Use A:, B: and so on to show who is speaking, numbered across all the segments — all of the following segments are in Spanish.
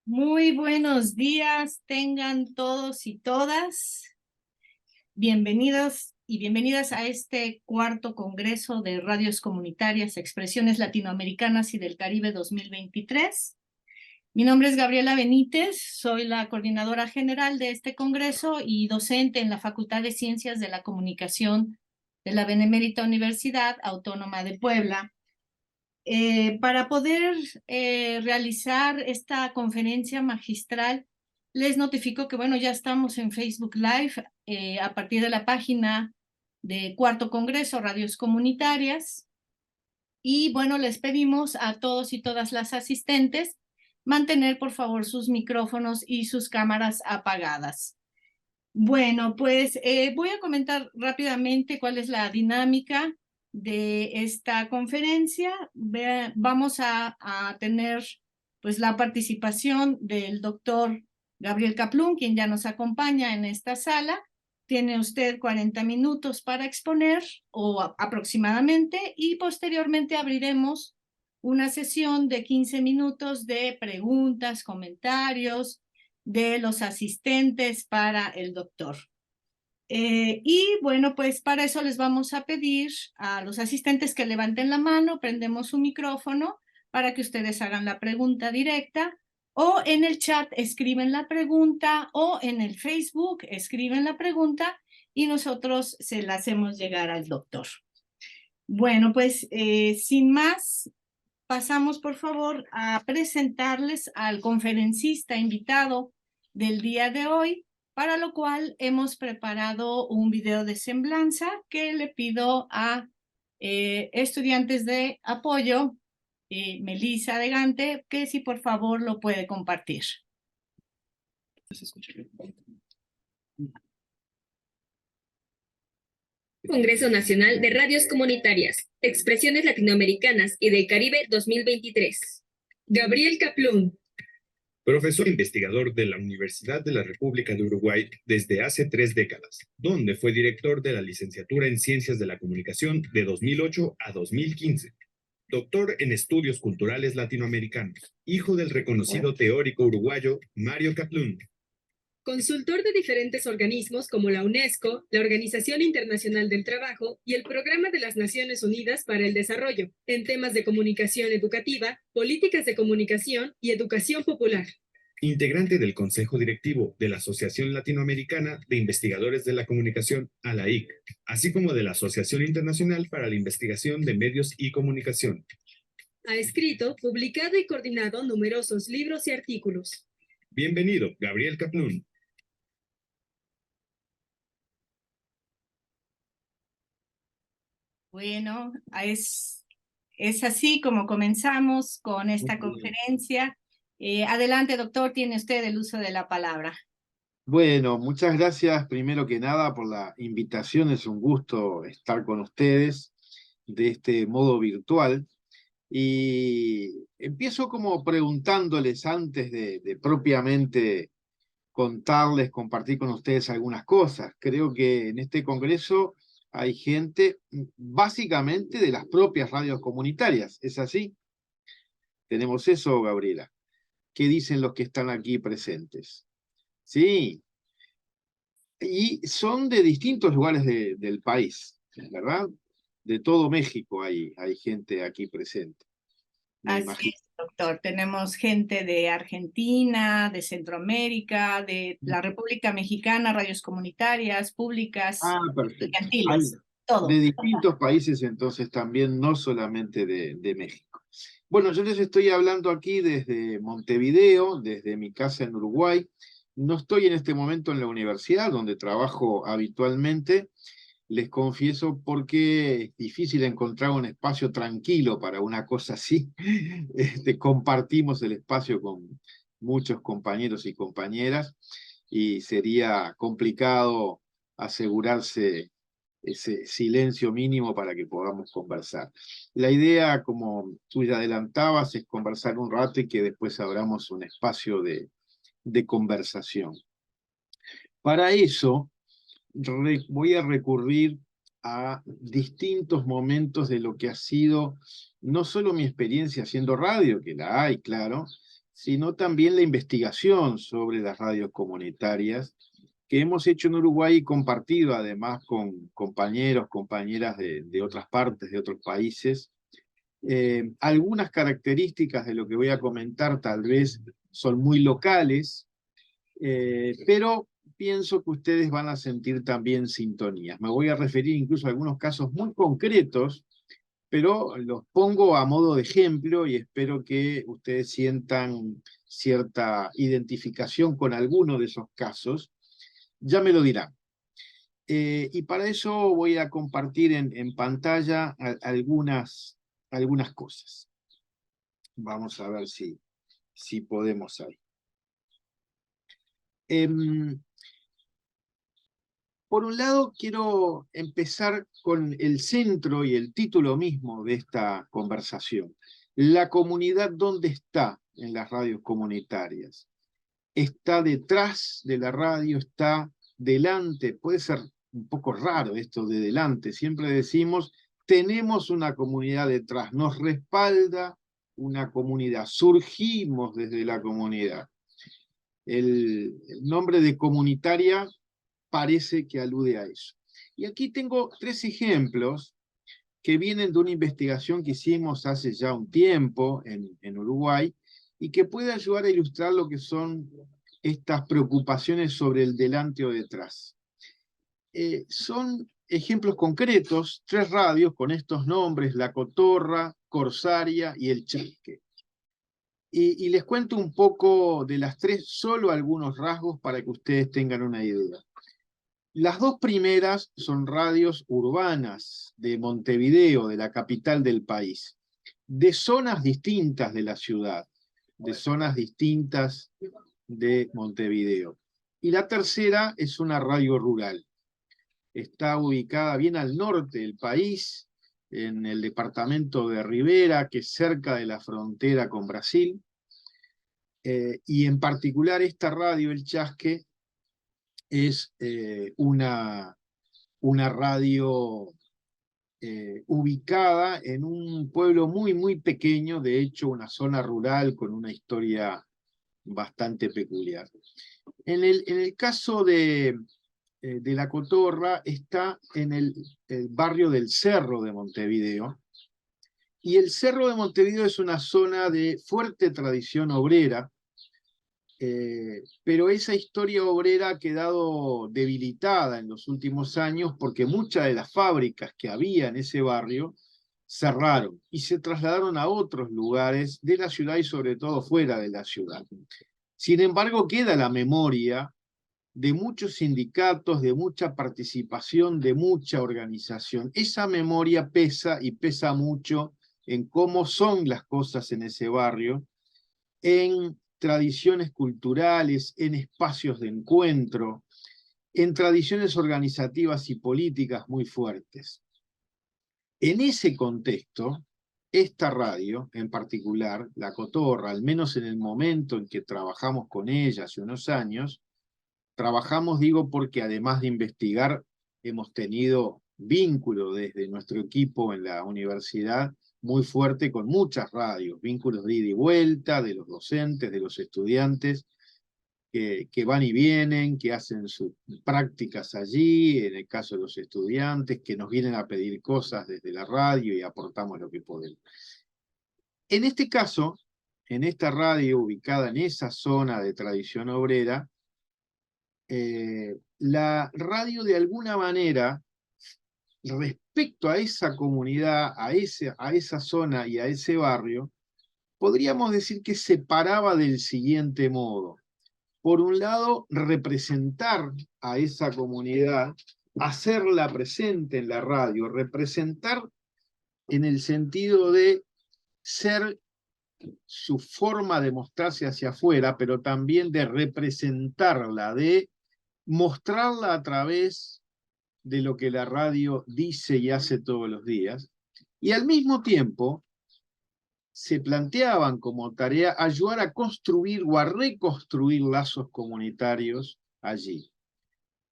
A: Muy buenos días, tengan todos y todas. Bienvenidos y bienvenidas a este cuarto Congreso de Radios Comunitarias, Expresiones Latinoamericanas y del Caribe 2023. Mi nombre es Gabriela Benítez, soy la coordinadora general de este congreso y docente en la Facultad de Ciencias de la Comunicación de la Benemérita Universidad Autónoma de Puebla. Para poder realizar esta conferencia magistral, les notifico que, bueno, ya estamos en Facebook Live a partir de la página de Cuarto Congreso Radios Comunitarias. Y, bueno, les pedimos a todos y todas las asistentes mantener, por favor, sus micrófonos y sus cámaras apagadas. Bueno, pues voy a comentar rápidamente cuál es la dinámica de esta conferencia. Vamos a tener pues la participación del doctor Gabriel Kaplún, quien ya nos acompaña en esta sala. Tiene usted 40 minutos para exponer, o aproximadamente, y posteriormente abriremos una sesión de 15 minutos de preguntas, comentarios de los asistentes para el doctor. Y bueno, pues para eso les vamos a pedir a los asistentes que levanten la mano, prendemos su micrófono para que ustedes hagan la pregunta directa, o en el chat escriben la pregunta, o en el Facebook escriben la pregunta y nosotros se la hacemos llegar al doctor. Bueno, pues sin más, pasamos por favor a presentarles al conferencista invitado del día de hoy, para lo cual hemos preparado un video de semblanza que le pido a estudiantes de apoyo, Melissa de Gante, que si por favor lo puede compartir.
B: Congreso Nacional de Radios Comunitarias, Expresiones Latinoamericanas y del Caribe 2023. Gabriel Kaplún.
C: Profesor investigador de la Universidad de la República de Uruguay desde hace 3 décadas, donde fue director de la licenciatura en Ciencias de la Comunicación de 2008 a 2015. Doctor en Estudios Culturales Latinoamericanos, hijo del reconocido teórico uruguayo Mario Kaplún.
B: Consultor de diferentes organismos como la UNESCO, la Organización Internacional del Trabajo y el Programa de las Naciones Unidas para el Desarrollo, en temas de comunicación educativa, políticas de comunicación y educación popular.
C: Integrante del Consejo Directivo de la Asociación Latinoamericana de Investigadores de la Comunicación, ALAIC, así como de la Asociación Internacional para la Investigación de Medios y Comunicación.
B: Ha escrito, publicado y coordinado numerosos libros y artículos.
C: Bienvenido, Gabriel Kaplún.
A: Bueno, es así como comenzamos con esta conferencia. Adelante, doctor, tiene usted el uso de la palabra.
D: Bueno, muchas gracias primero que nada por la invitación. Es un gusto estar con ustedes de este modo virtual. Y empiezo como preguntándoles antes de propiamente contarles, compartir con ustedes algunas cosas. Creo que en este congreso hay gente básicamente de las propias radios comunitarias. ¿Es así? Tenemos eso, Gabriela. ¿Qué dicen los que están aquí presentes? Sí. Y son de distintos lugares del país, ¿verdad? De todo México hay gente aquí presente.
A: Así es, doctor. Tenemos gente de Argentina, de Centroamérica, de la República Mexicana, radios comunitarias, públicas,
D: perfecto.
A: estudiantiles, todo.
D: De distintos países entonces también, no solamente de México. Bueno, yo les estoy hablando aquí desde Montevideo, desde mi casa en Uruguay. No estoy en este momento en la universidad, donde trabajo habitualmente. Les confieso porque es difícil encontrar un espacio tranquilo para una cosa así. Compartimos el espacio con muchos compañeros y compañeras y sería complicado asegurarse ese silencio mínimo para que podamos conversar. La idea, como tú ya adelantabas, es conversar un rato y que después abramos un espacio de conversación. Para eso, voy a recurrir a distintos momentos de lo que ha sido no solo mi experiencia haciendo radio, que la hay, claro, sino también la investigación sobre las radios comunitarias que hemos hecho en Uruguay y compartido además con compañeros, compañeras de otras partes, de otros países. Algunas características de lo que voy a comentar tal vez son muy locales, pero pienso que ustedes van a sentir también sintonías. Me voy a referir incluso a algunos casos muy concretos, pero los pongo a modo de ejemplo y espero que ustedes sientan cierta identificación con alguno de esos casos. Ya me lo dirán. Y para eso voy a compartir en pantalla algunas cosas. Vamos a ver si podemos ahí. Por un lado, quiero empezar con el centro y el título mismo de esta conversación. La comunidad, ¿dónde está en las radios comunitarias? ¿Está detrás de la radio? ¿Está delante? Puede ser un poco raro esto de delante. Siempre decimos, tenemos una comunidad detrás, nos respalda una comunidad, surgimos desde la comunidad. El nombre de comunitaria parece que alude a eso. Y aquí tengo 3 ejemplos que vienen de una investigación que hicimos hace ya un tiempo en Uruguay y que puede ayudar a ilustrar lo que son estas preocupaciones sobre el delante o detrás. Son ejemplos concretos, 3 radios con estos nombres: La Cotorra, Corsaria y El Chasque. Y les cuento un poco de las 3, solo algunos rasgos para que ustedes tengan una idea. Las 2 primeras son radios urbanas de Montevideo, de la capital del país, de zonas distintas de la ciudad, de zonas distintas de Montevideo. Y la tercera es una radio rural. Está ubicada bien al norte del país, en el departamento de Rivera, que es cerca de la frontera con Brasil. Y en particular esta radio, El Chasque, es una radio ubicada en un pueblo muy, muy pequeño, de hecho una zona rural con una historia bastante peculiar. En el caso de La Cotorra, está en el barrio del Cerro de Montevideo, y el Cerro de Montevideo es una zona de fuerte tradición obrera, pero esa historia obrera ha quedado debilitada en los últimos años porque muchas de las fábricas que había en ese barrio cerraron y se trasladaron a otros lugares de la ciudad y sobre todo fuera de la ciudad. Sin embargo, queda la memoria de muchos sindicatos, de mucha participación, de mucha organización. Esa memoria pesa y pesa mucho en cómo son las cosas en ese barrio, en tradiciones culturales, en espacios de encuentro, en tradiciones organizativas y políticas muy fuertes. En ese contexto, esta radio en particular, La Cotorra, al menos en el momento en que trabajamos con ella hace unos años, trabajamos, digo, porque además de investigar, hemos tenido vínculo desde nuestro equipo en la universidad muy fuerte con muchas radios, vínculos de ida y vuelta, de los docentes, de los estudiantes, que van y vienen, que hacen sus prácticas allí, en el caso de los estudiantes, que nos vienen a pedir cosas desde la radio y aportamos lo que podemos. En este caso, en esta radio ubicada en esa zona de tradición obrera, la radio de alguna manera, respecto a esa comunidad, a esa zona y a ese barrio, podríamos decir que se paraba del siguiente modo. Por un lado, representar a esa comunidad, hacerla presente en la radio, representar en el sentido de ser su forma de mostrarse hacia afuera, pero también de representarla, de mostrarla a través de lo que la radio dice y hace todos los días, y al mismo tiempo se planteaban como tarea ayudar a construir o a reconstruir lazos comunitarios allí,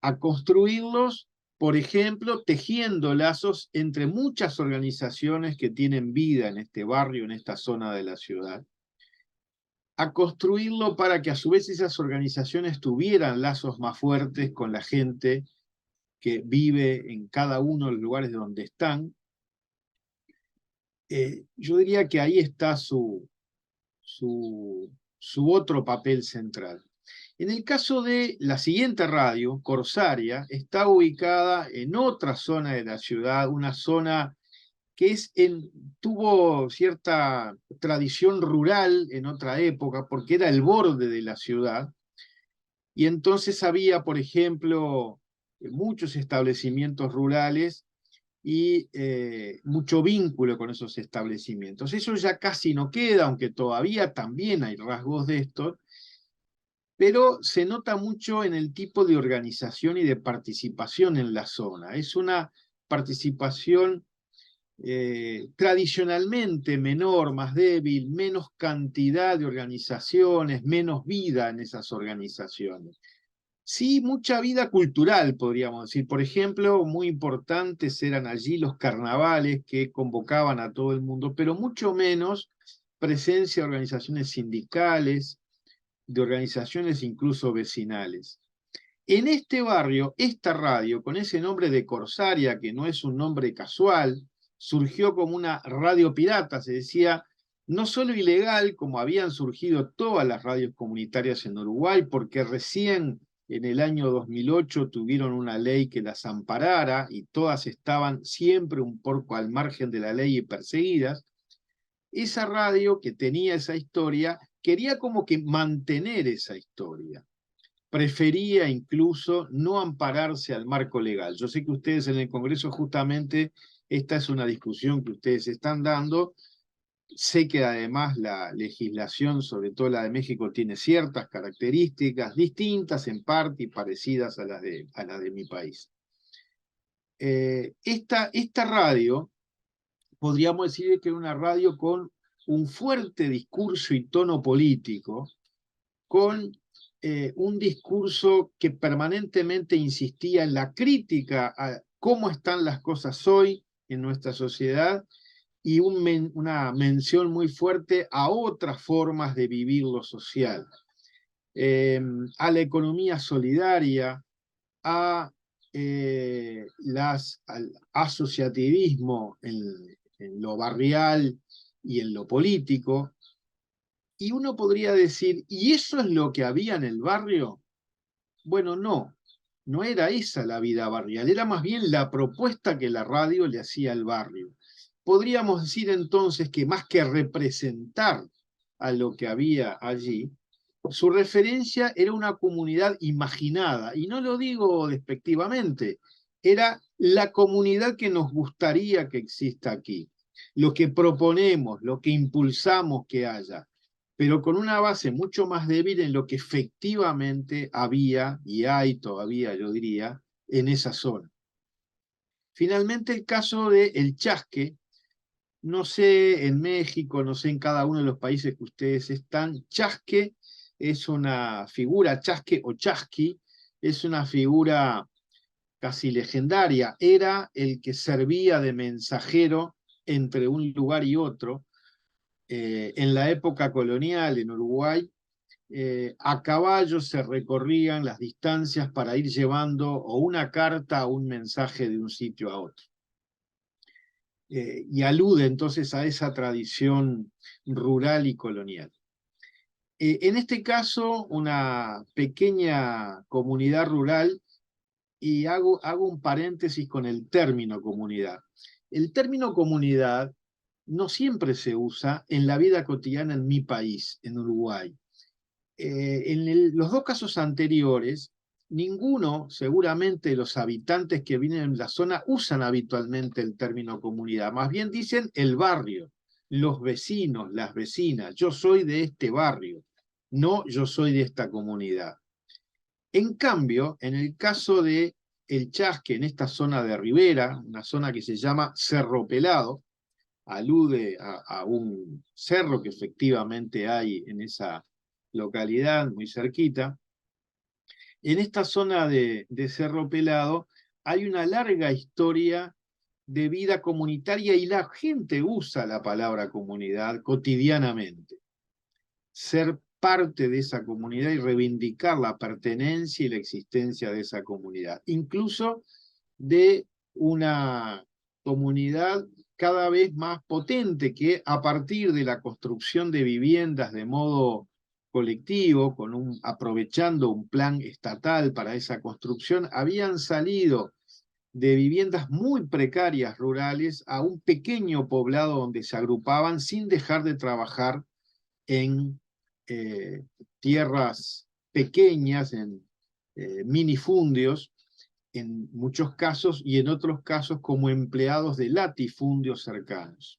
D: a construirlos, por ejemplo, tejiendo lazos entre muchas organizaciones que tienen vida en este barrio, en esta zona de la ciudad, a construirlo para que a su vez esas organizaciones tuvieran lazos más fuertes con la gente que vive en cada uno de los lugares donde están. Yo diría que ahí está su otro papel central. En el caso de la siguiente radio, Corsaria, está ubicada en otra zona de la ciudad, una zona que tuvo cierta tradición rural en otra época, porque era el borde de la ciudad, y entonces había, por ejemplo, muchos establecimientos rurales y mucho vínculo con esos establecimientos. Eso ya casi no queda, aunque todavía también hay rasgos de esto, pero se nota mucho en el tipo de organización y de participación en la zona. Es una participación tradicionalmente menor, más débil, menos cantidad de organizaciones, menos vida en esas organizaciones. Sí, mucha vida cultural, podríamos decir. Por ejemplo, muy importantes eran allí los carnavales que convocaban a todo el mundo, pero mucho menos presencia de organizaciones sindicales, de organizaciones incluso vecinales. En este barrio, esta radio, con ese nombre de Corsaria, que no es un nombre casual, surgió como una radio pirata, se decía, no solo ilegal, como habían surgido todas las radios comunitarias en Uruguay, porque recién en el año 2008 tuvieron una ley que las amparara y todas estaban siempre un poco al margen de la ley y perseguidas. Esa radio que tenía esa historia quería como que mantener esa historia. Prefería incluso no ampararse al marco legal. Yo sé que ustedes en el Congreso justamente esta es una discusión que ustedes están dando. Sé que además la legislación, sobre todo la de México, tiene ciertas características distintas en parte y parecidas a las de mi país. Esta radio, podríamos decir que era una radio con un fuerte discurso y tono político, con un discurso que permanentemente insistía en la crítica a cómo están las cosas hoy en nuestra sociedad y una mención muy fuerte a otras formas de vivir lo social, a la economía solidaria, al asociativismo en lo barrial y en lo político. Y uno podría decir, ¿y eso es lo que había en el barrio? Bueno, no era esa la vida barrial, era más bien la propuesta que la radio le hacía al barrio. Podríamos decir entonces que más que representar a lo que había allí, su referencia era una comunidad imaginada, y no lo digo despectivamente, era la comunidad que nos gustaría que exista aquí, lo que proponemos, lo que impulsamos que haya, pero con una base mucho más débil en lo que efectivamente había, y hay todavía, yo diría, en esa zona. Finalmente, el caso de El Chasque, no sé en México, no sé en cada uno de los países que ustedes están, Chasque es una figura, Chasque o Chasqui, es una figura casi legendaria, era el que servía de mensajero entre un lugar y otro, en la época colonial en Uruguay, a caballo se recorrían las distancias para ir llevando o una carta o un mensaje de un sitio a otro. Y alude entonces a esa tradición rural y colonial. En este caso, una pequeña comunidad rural, y hago un paréntesis con el término comunidad. El término comunidad no siempre se usa en la vida cotidiana en mi país, en Uruguay. Los dos casos anteriores, ninguno, seguramente, de los habitantes que viven en la zona usan habitualmente el término comunidad. Más bien dicen el barrio, los vecinos, las vecinas. Yo soy de este barrio, no yo soy de esta comunidad. En cambio, en el caso de El Chasque, en esta zona de Rivera, una zona que se llama Cerro Pelado, alude a un cerro que efectivamente hay en esa localidad, muy cerquita. En esta zona de Cerro Pelado hay una larga historia de vida comunitaria y la gente usa la palabra comunidad cotidianamente. ser parte de esa comunidad y reivindicar la pertenencia y la existencia de esa comunidad, incluso de una comunidad cada vez más potente que a partir de la construcción de viviendas de modo colectivo, aprovechando un plan estatal para esa construcción, habían salido de viviendas muy precarias rurales a un pequeño poblado donde se agrupaban sin dejar de trabajar en tierras pequeñas, en minifundios, en muchos casos, y en otros casos como empleados de latifundios cercanos,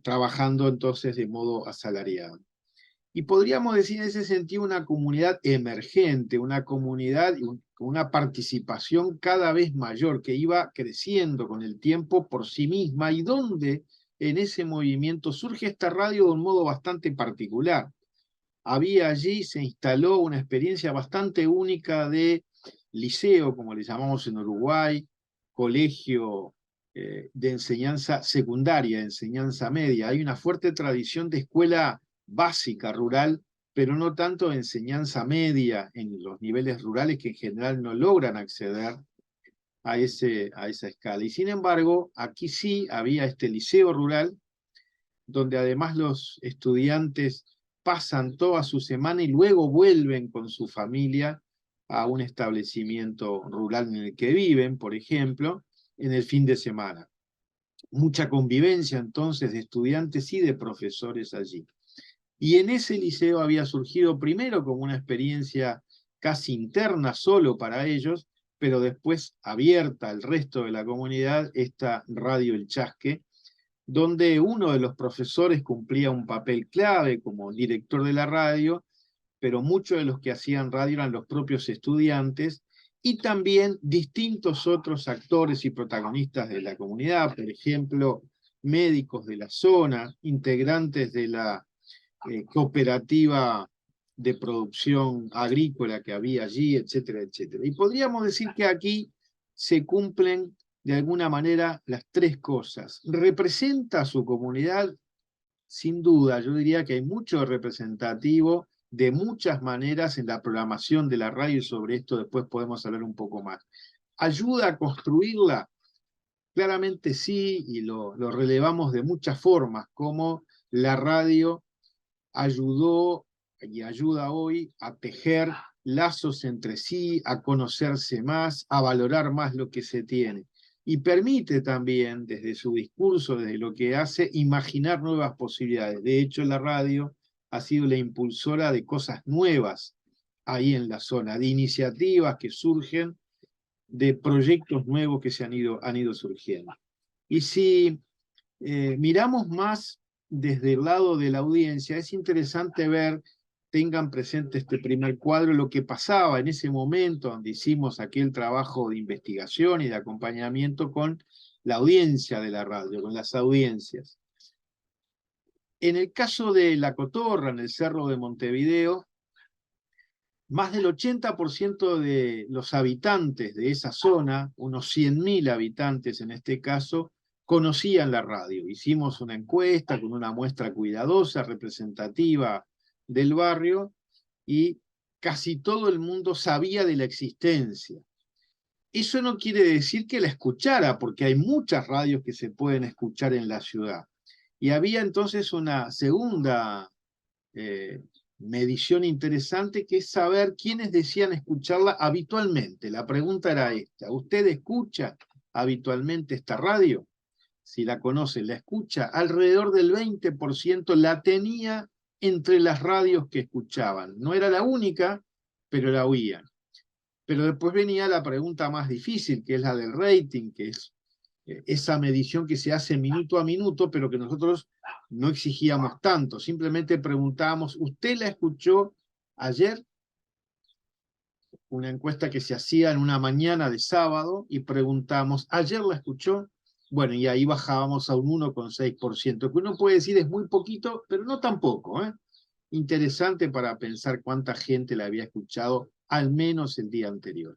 D: trabajando entonces de modo asalariado. Y podríamos decir en ese sentido una comunidad emergente, una comunidad con una participación cada vez mayor, que iba creciendo con el tiempo por sí misma, y donde en ese movimiento surge esta radio de un modo bastante particular. Había allí, se instaló una experiencia bastante única de liceo, como le llamamos en Uruguay, colegio de enseñanza secundaria, de enseñanza media. Hay una fuerte tradición de escuela básica rural, pero no tanto de enseñanza media en los niveles rurales, que en general no logran acceder a esa escala. Y sin embargo, aquí sí había este liceo rural, donde además los estudiantes pasan toda su semana y luego vuelven con su familia a un establecimiento rural en el que viven, por ejemplo, en el fin de semana. Mucha convivencia entonces de estudiantes y de profesores allí. Y en ese liceo había surgido primero como una experiencia casi interna solo para ellos, pero después abierta al resto de la comunidad, esta Radio El Chasque, donde uno de los profesores cumplía un papel clave como director de la radio, pero muchos de los que hacían radio eran los propios estudiantes, y también distintos otros actores y protagonistas de la comunidad, por ejemplo, médicos de la zona, integrantes de la cooperativa de producción agrícola que había allí, etcétera, etcétera. Y podríamos decir que aquí se cumplen de alguna manera las tres cosas. Representa a su comunidad, sin duda, yo diría que hay mucho representativo de muchas maneras en la programación de la radio, y sobre esto después podemos hablar un poco más. ¿Ayuda a construirla? Claramente sí, y lo relevamos de muchas formas, como la radio ayudó y ayuda hoy a tejer lazos entre sí, a conocerse más, a valorar más lo que se tiene. Y permite también, desde su discurso, desde lo que hace, imaginar nuevas posibilidades. De hecho, la radio ha sido la impulsora de cosas nuevas ahí en la zona, de iniciativas que surgen, de proyectos nuevos que se han ido surgiendo. Y si miramos más desde el lado de la audiencia, es interesante ver, tengan presente este primer cuadro, lo que pasaba en ese momento donde hicimos aquel trabajo de investigación y de acompañamiento con la audiencia de la radio, con las audiencias. En el caso de La Cotorra, en el Cerro de Montevideo, más del 80% de los habitantes de esa zona, unos 100.000 habitantes en este caso, conocían la radio. Hicimos una encuesta con una muestra cuidadosa, representativa del barrio, y casi todo el mundo sabía de la existencia. Eso no quiere decir que la escuchara, porque hay muchas radios que se pueden escuchar en la ciudad. Y había entonces una segunda medición interesante, que es saber quiénes decían escucharla habitualmente. La pregunta era esta: ¿usted escucha habitualmente esta radio? Si la conoce, la escucha. Alrededor del 20% la tenía entre las radios que escuchaban. No era la única, pero la oían. Pero después venía la pregunta más difícil, que es la del rating, que es esa medición que se hace minuto a minuto, pero que nosotros no exigíamos tanto. Simplemente preguntábamos: ¿usted la escuchó ayer? Una encuesta que se hacía en una mañana de sábado, y preguntamos: ¿ayer la escuchó? Bueno, y ahí bajábamos a un 1,6%, que uno puede decir es muy poquito, pero no tampoco, ¿eh? Interesante para pensar cuánta gente la había escuchado al menos el día anterior.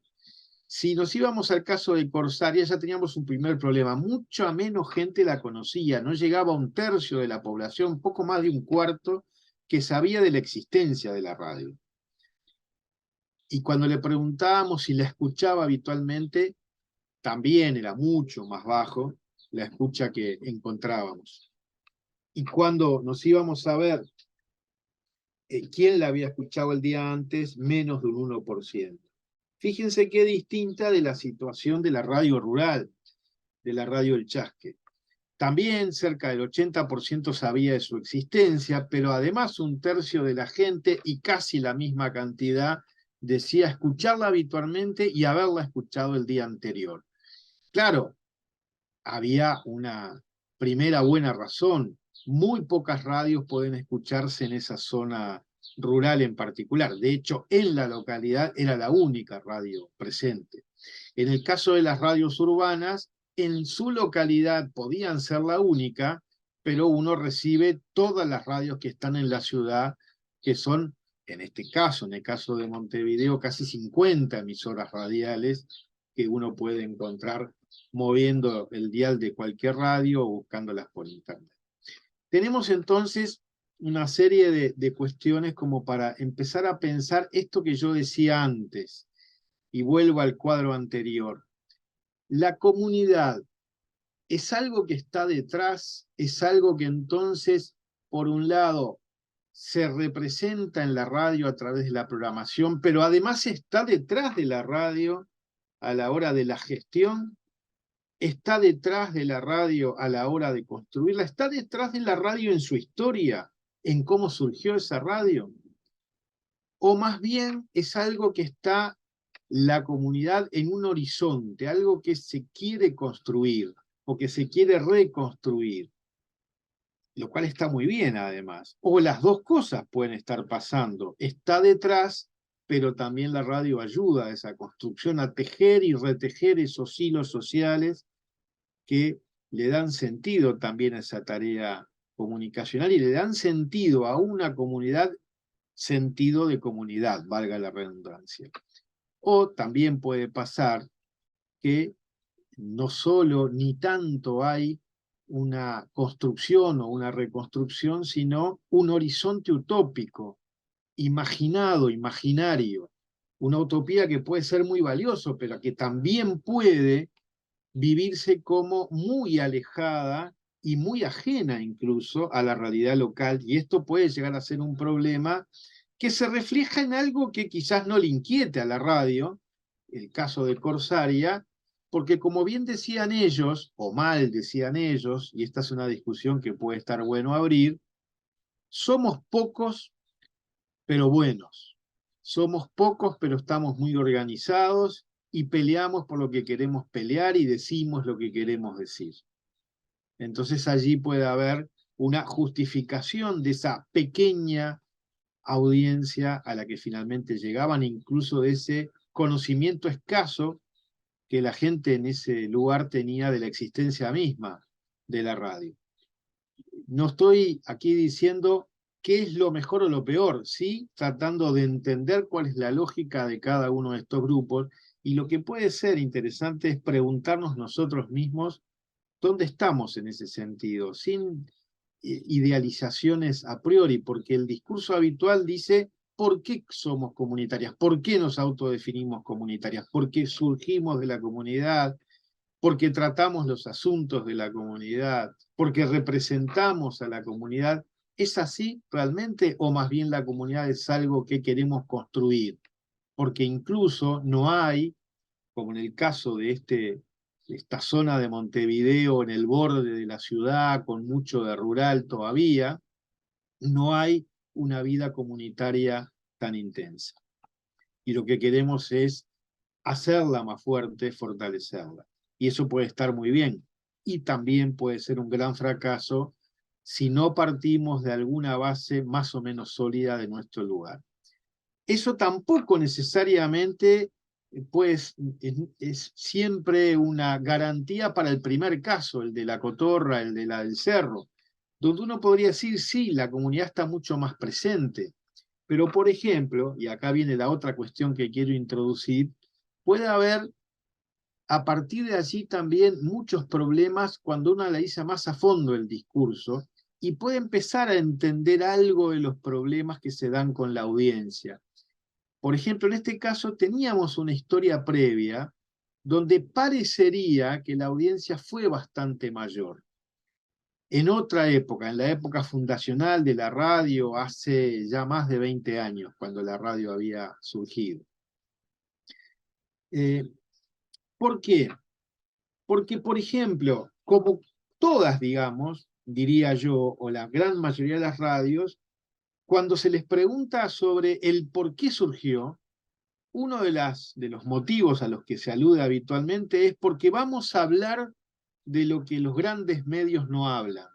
D: Si nos íbamos al caso de Corsaria, ya teníamos un primer problema: mucha menos gente la conocía, no llegaba a 1/3 de la población, poco más de 1/4 que sabía de la existencia de la radio. Y cuando le preguntábamos si la escuchaba habitualmente, también era mucho más bajo la escucha que encontrábamos. Y cuando nos íbamos a ver quién la había escuchado el día antes, menos de un 1%. Fíjense qué distinta de la situación de la radio rural, de la radio El Chasque. También cerca del 80% sabía de su existencia, pero además un tercio de la gente y casi la misma cantidad decía escucharla habitualmente y haberla escuchado el día anterior. Claro, había una primera buena razón. Muy pocas radios pueden escucharse en esa zona rural en particular. De hecho, en la localidad era la única radio presente. En el caso de las radios urbanas, en su localidad podían ser la única, pero uno recibe todas las radios que están en la ciudad, que son, en este caso, en el caso de Montevideo, casi 50 emisoras radiales que uno puede encontrar moviendo el dial de cualquier radio o buscándolas por internet. Tenemos entonces una serie de cuestiones como para empezar a pensar esto que yo decía antes, y vuelvo al cuadro anterior. La comunidad es algo que está detrás, es algo que entonces, por un lado, se representa en la radio a través de la programación, pero además está detrás de la radio a la hora de la gestión, está detrás de la radio a la hora de construirla, está detrás de la radio en su historia, en cómo surgió esa radio, o más bien es algo que está la comunidad en un horizonte, algo que se quiere construir o que se quiere reconstruir, lo cual está muy bien además. O las dos cosas pueden estar pasando, está detrás, pero también la radio ayuda a esa construcción, a tejer y retejer esos hilos sociales que le dan sentido también a esa tarea comunicacional y le dan sentido a una comunidad, sentido de comunidad, valga la redundancia. O también puede pasar que no solo ni tanto hay una construcción o una reconstrucción, sino un horizonte utópico, imaginado, imaginario, una utopía que puede ser muy valioso, pero que también puede vivirse como muy alejada y muy ajena incluso a la realidad local, y esto puede llegar a ser un problema que se refleja en algo que quizás no le inquiete a la radio, el caso de Corsaria, porque como bien decían ellos, o mal decían ellos, y esta es una discusión que puede estar bueno abrir, somos pocos pero buenos. Somos pocos pero estamos muy organizados y peleamos por lo que queremos pelear y decimos lo que queremos decir. Entonces allí puede haber una justificación de esa pequeña audiencia a la que finalmente llegaban, incluso de ese conocimiento escaso que la gente en ese lugar tenía de la existencia misma de la radio. No estoy aquí diciendo qué es lo mejor o lo peor, sí tratando de entender cuál es la lógica de cada uno de estos grupos, y lo que puede ser interesante es preguntarnos nosotros mismos dónde estamos en ese sentido, sin idealizaciones a priori, porque el discurso habitual dice ¿por qué somos comunitarias? ¿Por qué nos autodefinimos comunitarias? ¿Por qué surgimos de la comunidad? Porque tratamos los asuntos de la comunidad, porque representamos a la comunidad. ¿Es así realmente? ¿O más bien la comunidad es algo que queremos construir? Porque incluso no hay, como en el caso de esta zona de Montevideo, en el borde de la ciudad, con mucho de rural todavía, no hay una vida comunitaria tan intensa. Y lo que queremos es hacerla más fuerte, fortalecerla. Y eso puede estar muy bien. Y también puede ser un gran fracaso si no partimos de alguna base más o menos sólida de nuestro lugar. Eso tampoco necesariamente pues, es siempre una garantía para el primer caso, el de la cotorra, el de la del cerro, donde uno podría decir, sí, la comunidad está mucho más presente. Pero, por ejemplo, y acá viene la otra cuestión que quiero introducir, puede haber a partir de allí también muchos problemas cuando uno analiza más a fondo el discurso, y puede empezar a entender algo de los problemas que se dan con la audiencia. Por ejemplo, en este caso teníamos una historia previa donde parecería que la audiencia fue bastante mayor. En otra época, en la época fundacional de la radio, hace ya más de 20 años, cuando la radio había surgido. ¿Por qué? Porque, por ejemplo, como todas, digamos, diría yo, o la gran mayoría de las radios, cuando se les pregunta sobre el por qué surgió, uno de los motivos a los que se alude habitualmente es porque vamos a hablar de lo que los grandes medios no hablan.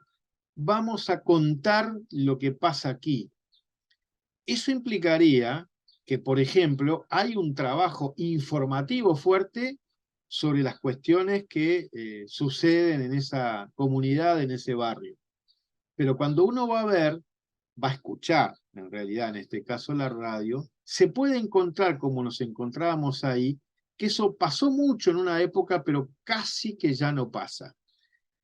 D: Vamos a contar lo que pasa aquí. Eso implicaría que, por ejemplo, hay un trabajo informativo fuerte sobre las cuestiones que suceden en esa comunidad, en ese barrio. Pero cuando uno va a escuchar, en realidad en este caso la radio, se puede encontrar, como nos encontrábamos ahí, que eso pasó mucho en una época, pero casi que ya no pasa.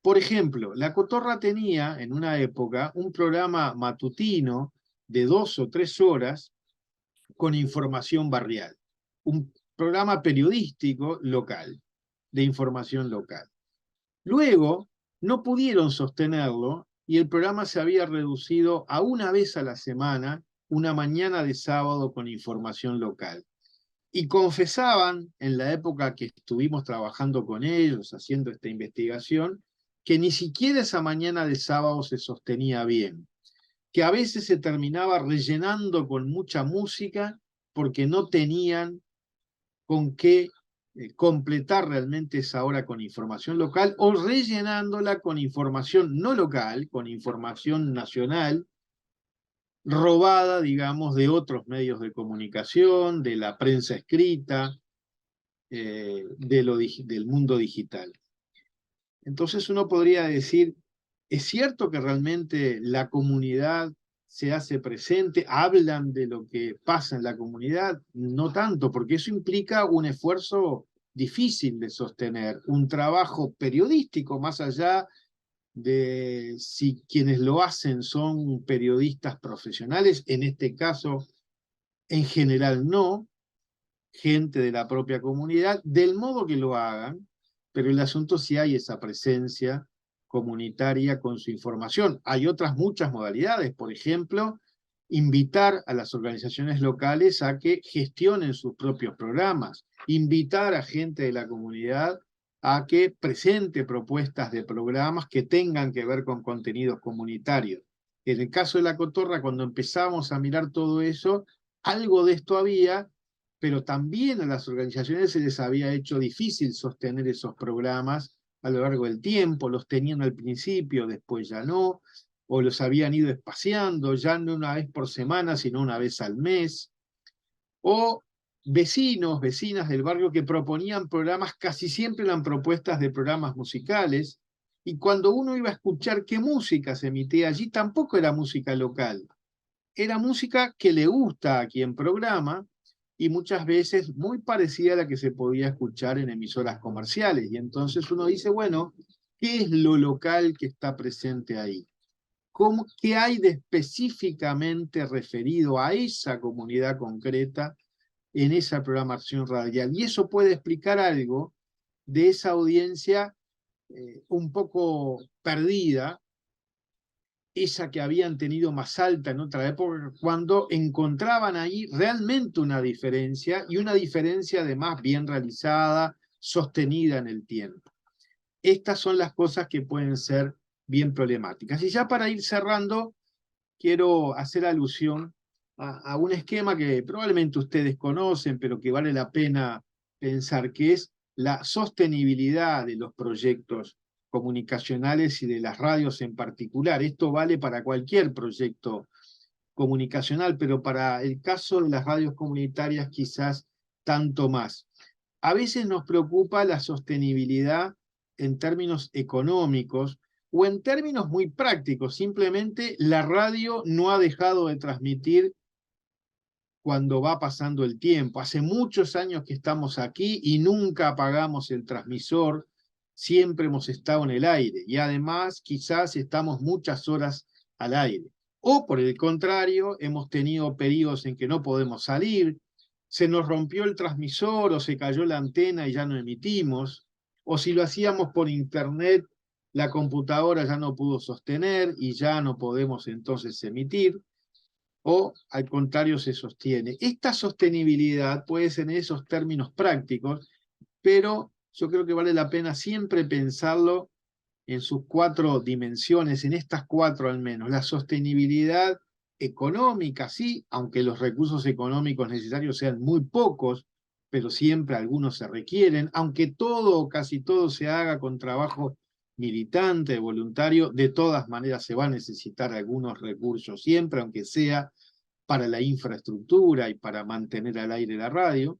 D: Por ejemplo, La Cotorra tenía en una época un programa matutino de 2 o 3 horas con información barrial, un programa periodístico local, de información local. Luego no pudieron sostenerlo y el programa se había reducido a una vez a la semana, una mañana de sábado con información local. Y confesaban, en la época que estuvimos trabajando con ellos, haciendo esta investigación, que ni siquiera esa mañana de sábado se sostenía bien, que a veces se terminaba rellenando con mucha música porque no tenían con qué completar realmente esa hora con información local o rellenándola con información no local, con información nacional, robada, digamos, de otros medios de comunicación, de la prensa escrita, del mundo digital. Entonces uno podría decir, ¿es cierto que realmente la comunidad se hace presente? ¿Hablan de lo que pasa en la comunidad? No tanto, porque eso implica un esfuerzo difícil de sostener, un trabajo periodístico, más allá de si quienes lo hacen son periodistas profesionales, en este caso, en general no, gente de la propia comunidad, del modo que lo hagan, pero el asunto es si hay esa presencia comunitaria con su información. Hay otras muchas modalidades, por ejemplo, invitar a las organizaciones locales a que gestionen sus propios programas, invitar a gente de la comunidad a que presente propuestas de programas que tengan que ver con contenidos comunitarios. En el caso de La Cotorra, cuando empezamos a mirar todo eso, algo de esto había, pero también a las organizaciones se les había hecho difícil sostener esos programas a lo largo del tiempo, los tenían al principio, después ya no, o los habían ido espaciando, ya no una vez por semana, sino una vez al mes, o vecinos, vecinas del barrio que proponían programas, casi siempre eran propuestas de programas musicales, y cuando uno iba a escuchar qué música se emitía allí, tampoco era música local, era música que le gusta a quien programa, y muchas veces muy parecida a la que se podía escuchar en emisoras comerciales. Y entonces uno dice, bueno, ¿qué es lo local que está presente ahí? ¿Qué hay de específicamente referido a esa comunidad concreta en esa programación radial? Y eso puede explicar algo de esa audiencia un poco perdida, esa que habían tenido más alta en otra época, cuando encontraban ahí realmente una diferencia, y una diferencia además bien realizada, sostenida en el tiempo. Estas son las cosas que pueden ser bien problemáticas. Y ya para ir cerrando, quiero hacer alusión a un esquema que probablemente ustedes conocen, pero que vale la pena pensar, que es la sostenibilidad de los proyectos comunicacionales y de las radios en particular. Esto vale para cualquier proyecto comunicacional, pero para el caso de las radios comunitarias quizás tanto más. A veces nos preocupa la sostenibilidad en términos económicos o en términos muy prácticos. Simplemente la radio no ha dejado de transmitir cuando va pasando el tiempo. Hace muchos años que estamos aquí y nunca apagamos el transmisor. siempre hemos estado en el aire y además quizás estamos muchas horas al aire. O por el contrario, hemos tenido periodos en que no podemos salir, se nos rompió el transmisor o se cayó la antena y ya no emitimos, o si lo hacíamos por internet, la computadora ya no pudo sostener y ya no podemos entonces emitir, o al contrario se sostiene. Esta sostenibilidad puede ser en esos términos prácticos, pero yo creo que vale la pena siempre pensarlo en sus 4 dimensiones, en estas 4 al menos. La sostenibilidad económica, sí, aunque los recursos económicos necesarios sean muy pocos, pero siempre algunos se requieren, aunque todo o casi todo se haga con trabajo militante, voluntario, de todas maneras se va a necesitar algunos recursos siempre, aunque sea para la infraestructura y para mantener al aire la radio.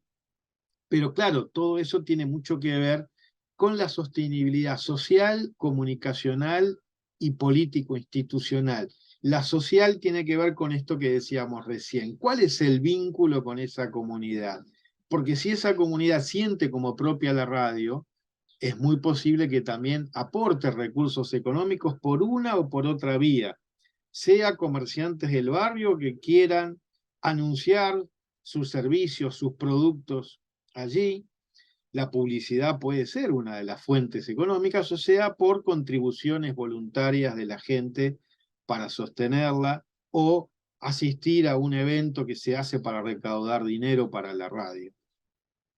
D: Pero claro, todo eso tiene mucho que ver con la sostenibilidad social, comunicacional y político-institucional. La social tiene que ver con esto que decíamos recién. ¿Cuál es el vínculo con esa comunidad? Porque si esa comunidad siente como propia la radio, es muy posible que también aporte recursos económicos por una o por otra vía, sea comerciantes del barrio que quieran anunciar sus servicios, sus productos allí. La publicidad puede ser una de las fuentes económicas, o sea, por contribuciones voluntarias de la gente para sostenerla, o asistir a un evento que se hace para recaudar dinero para la radio.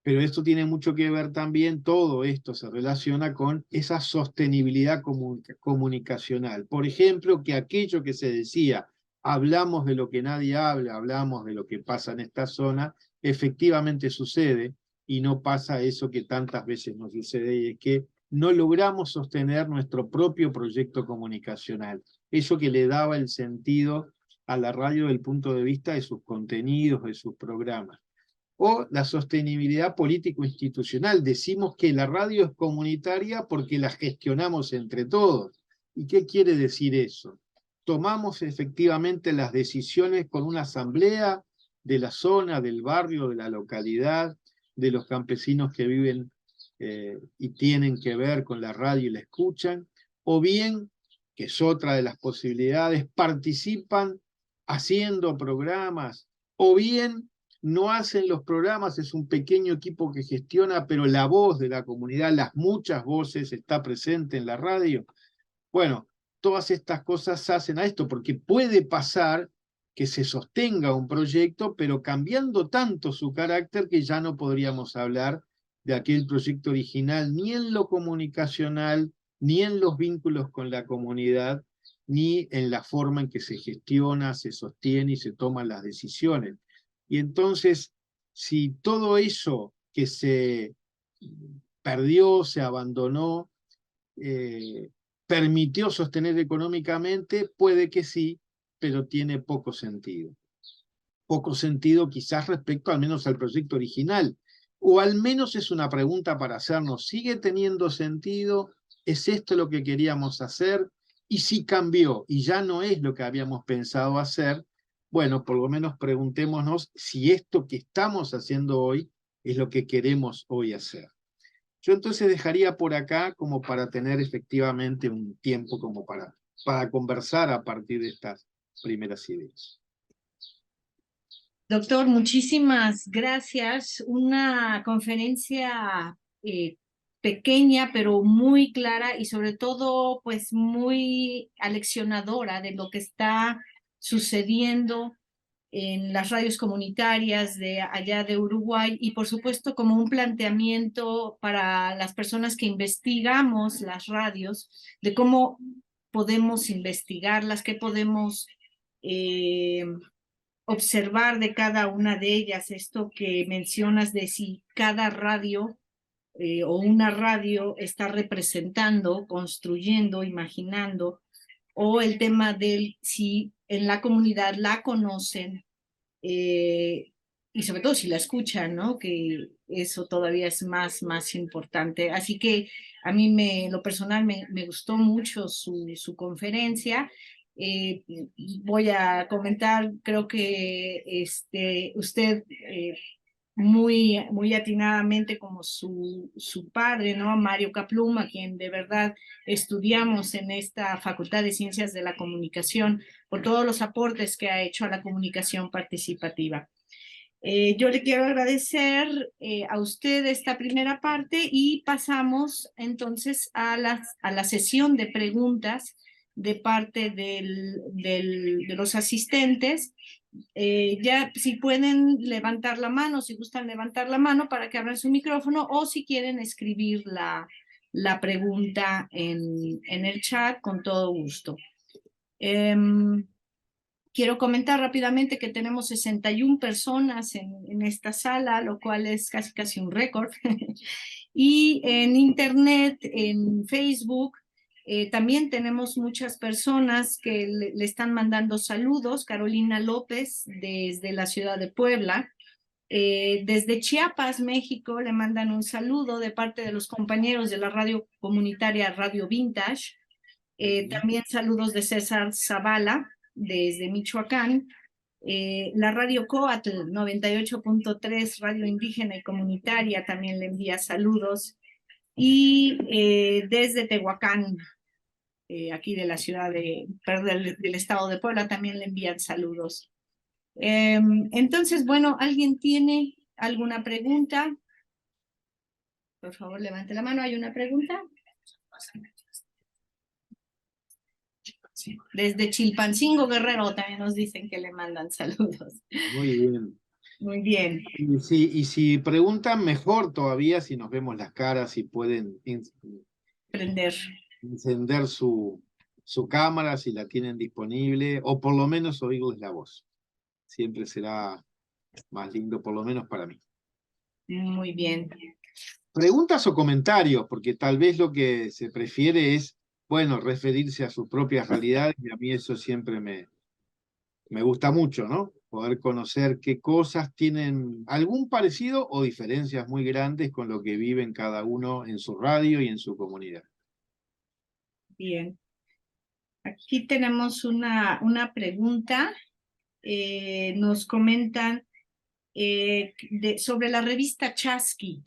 D: Pero esto tiene mucho que ver también, todo esto se relaciona con esa sostenibilidad comunicacional. Por ejemplo, que aquello que se decía, hablamos de lo que nadie habla, hablamos de lo que pasa en esta zona, efectivamente sucede, y no pasa eso que tantas veces nos sucede, y es que no logramos sostener nuestro propio proyecto comunicacional, eso que le daba el sentido a la radio desde el punto de vista de sus contenidos, de sus programas. O la sostenibilidad político-institucional. Decimos que la radio es comunitaria porque la gestionamos entre todos. ¿Y qué quiere decir eso? Tomamos efectivamente las decisiones con una asamblea de la zona, del barrio, de la localidad, de los campesinos que viven y tienen que ver con la radio y la escuchan, o bien, que es otra de las posibilidades, participan haciendo programas, o bien no hacen los programas, es un pequeño equipo que gestiona, pero la voz de la comunidad, las muchas voces, está presente en la radio. Bueno, todas estas cosas hacen a esto, porque puede pasar que se sostenga un proyecto, pero cambiando tanto su carácter que ya no podríamos hablar de aquel proyecto original, ni en lo comunicacional, ni en los vínculos con la comunidad, ni en la forma en que se gestiona, se sostiene y se toman las decisiones. Y entonces, si todo eso que se perdió, se abandonó, permitió sostener económicamente, puede que sí, pero tiene poco sentido. Poco sentido quizás respecto al menos al proyecto original, o al menos es una pregunta para hacernos, ¿sigue teniendo sentido? ¿Es esto lo que queríamos hacer? Y si cambió y ya no es lo que habíamos pensado hacer, bueno, por lo menos preguntémonos si esto que estamos haciendo hoy es lo que queremos hoy hacer. Yo entonces dejaría por acá como para tener efectivamente un tiempo como para conversar a partir de estas primeras ideas.
A: Doctor, muchísimas gracias. Una conferencia pequeña, pero muy clara y sobre todo, pues muy aleccionadora de lo que está sucediendo en las radios comunitarias de allá de Uruguay y por supuesto como un planteamiento para las personas que investigamos las radios de cómo podemos investigarlas, qué podemos observar de cada una de ellas, esto que mencionas de si cada radio o una radio está representando, construyendo, imaginando, o el tema del si en la comunidad la conocen y sobre todo si la escuchan, ¿no? Que eso todavía es más importante. Así que a mí lo personal me gustó mucho su conferencia. Voy a comentar, creo que usted muy atinadamente como su padre, ¿no? Mario Kaplum, a quien de verdad estudiamos en esta Facultad de Ciencias de la Comunicación, por todos los aportes que ha hecho a la comunicación participativa. Yo le quiero agradecer a usted esta primera parte y pasamos entonces a la sesión de preguntas de parte de los asistentes. Ya si pueden levantar la mano, si gustan levantar la mano para que abran su micrófono, o si quieren escribir la pregunta en el chat, con todo gusto. Quiero comentar rápidamente que tenemos 61 personas en esta sala, lo cual es casi un récord. Y en internet, en Facebook, también tenemos muchas personas que le están mandando saludos. Carolina López, desde la ciudad de Puebla. Desde Chiapas, México, le mandan un saludo de parte de los compañeros de la radio comunitaria Radio Vintage. También saludos de César Zavala, desde Michoacán. La radio Coatl 98.3, radio indígena y comunitaria, también le envía saludos. Y desde Tehuacán, aquí de la ciudad del estado de Puebla, también le envían saludos. Entonces, bueno, ¿alguien tiene alguna pregunta? Por favor, levante la mano. ¿Hay una pregunta? Desde Chilpancingo, Guerrero, también nos dicen que le mandan saludos.
D: Muy bien.
A: Muy bien.
D: Y si preguntan, mejor todavía si nos vemos las caras, si pueden
A: Prender.
D: encender su cámara, si la tienen disponible, o por lo menos oírles la voz. Siempre será más lindo, por lo menos para mí.
A: Muy bien.
D: Preguntas o comentarios, porque tal vez lo que se prefiere es, bueno, referirse a sus propias realidades, y a mí eso siempre me gusta mucho, ¿no? Poder conocer qué cosas tienen algún parecido o diferencias muy grandes con lo que viven cada uno en su radio y en su comunidad.
A: Bien. Aquí tenemos una pregunta. Nos comentan sobre la revista Chasqui